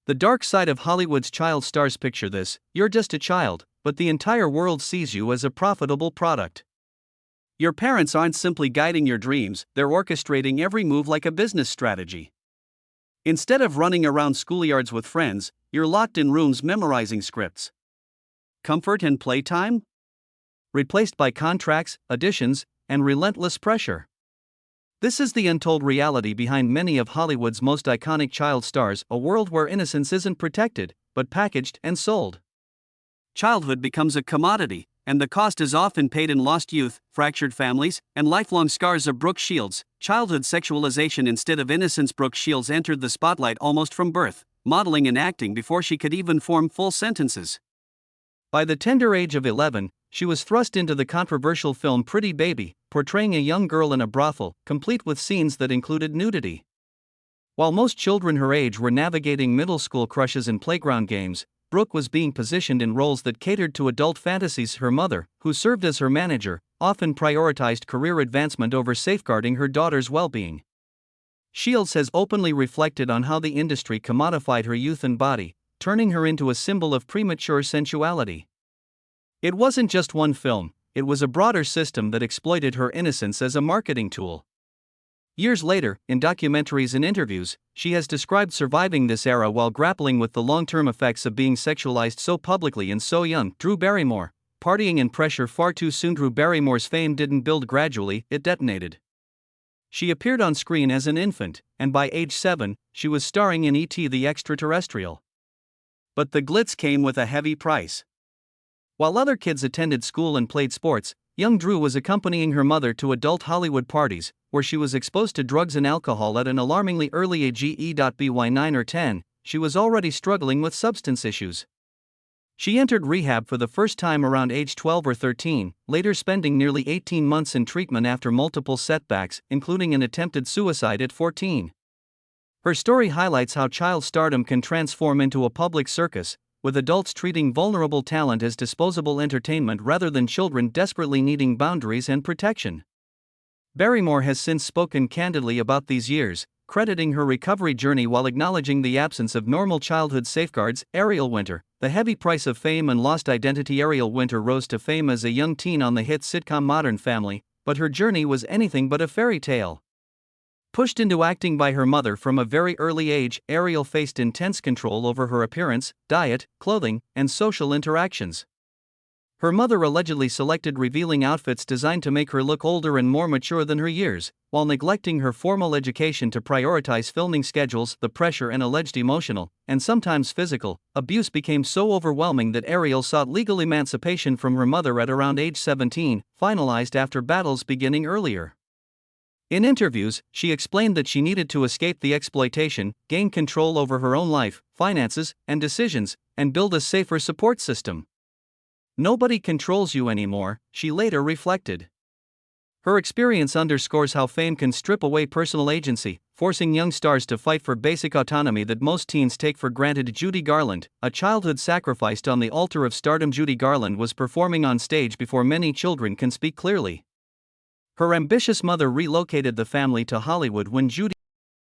The dark side of Hollywood's child stars. Picture this: you're just a child, but the entire world sees you as a profitable product. Your parents aren't simply guiding your dreams, they're orchestrating every move like a business strategy. Instead of running around schoolyards with friends, you're locked in rooms memorizing scripts. Comfort and playtime? Replaced by contracts, auditions, and relentless pressure. This is the untold reality behind many of Hollywood's most iconic child stars, a world where innocence isn't protected, but packaged and sold. Childhood becomes a commodity, and the cost is often paid in lost youth, fractured families, and lifelong scars of Brooke Shields. Childhood sexualization instead of innocence. Brooke Shields entered the spotlight almost from birth, modeling and acting before she could even form full sentences. By the tender age of 11, she was thrust into the controversial film Pretty Baby, portraying a young girl in a brothel, complete with scenes that included nudity. While most children her age were navigating middle school crushes and playground games, Brooke was being positioned in roles that catered to adult fantasies. Her mother, who served as her manager, often prioritized career advancement over safeguarding her daughter's well-being. Shields has openly reflected on how the industry commodified her youth and body, turning her into a symbol of premature sensuality. It wasn't just one film, it was a broader system that exploited her innocence as a marketing tool. Years later, in documentaries and interviews, she has described surviving this era while grappling with the long-term effects of being sexualized so publicly and so young. Drew Barrymore, partying and pressure far too soon. Drew Barrymore's fame didn't build gradually, it detonated. She appeared on screen as an infant, and by age 7, she was starring in E.T. the Extraterrestrial. But the glitz came with a heavy price. While other kids attended school and played sports, young Drew was accompanying her mother to adult Hollywood parties, where she was exposed to drugs and alcohol at an alarmingly early age. By 9 or 10, she was already struggling with substance issues. She entered rehab for the first time around age 12 or 13, later spending nearly 18 months in treatment after multiple setbacks, including an attempted suicide at 14. Her story highlights how child stardom can transform into a public circus, with adults treating vulnerable talent as disposable entertainment rather than children desperately needing boundaries and protection. Barrymore has since spoken candidly about these years, crediting her recovery journey while acknowledging the absence of normal childhood safeguards. Ariel Winter, the heavy price of fame and lost identity. Ariel Winter rose to fame as a young teen on the hit sitcom Modern Family, but her journey was anything but a fairy tale. Pushed into acting by her mother from a very early age, Ariel faced intense control over her appearance, diet, clothing, and social interactions. Her mother allegedly selected revealing outfits designed to make her look older and more mature than her years, while neglecting her formal education to prioritize filming schedules. The pressure and alleged emotional, and sometimes physical, abuse became so overwhelming that Ariel sought legal emancipation from her mother at around age 17, finalized after battles beginning earlier. In interviews, she explained that she needed to escape the exploitation, gain control over her own life, finances, and decisions, and build a safer support system. "Nobody controls you anymore," she later reflected. Her experience underscores how fame can strip away personal agency, forcing young stars to fight for basic autonomy that most teens take for granted. Judy Garland, a childhood sacrificed on the altar of stardom. Judy Garland was performing on stage before many children can speak clearly. Her ambitious mother relocated the family to Hollywood when Judy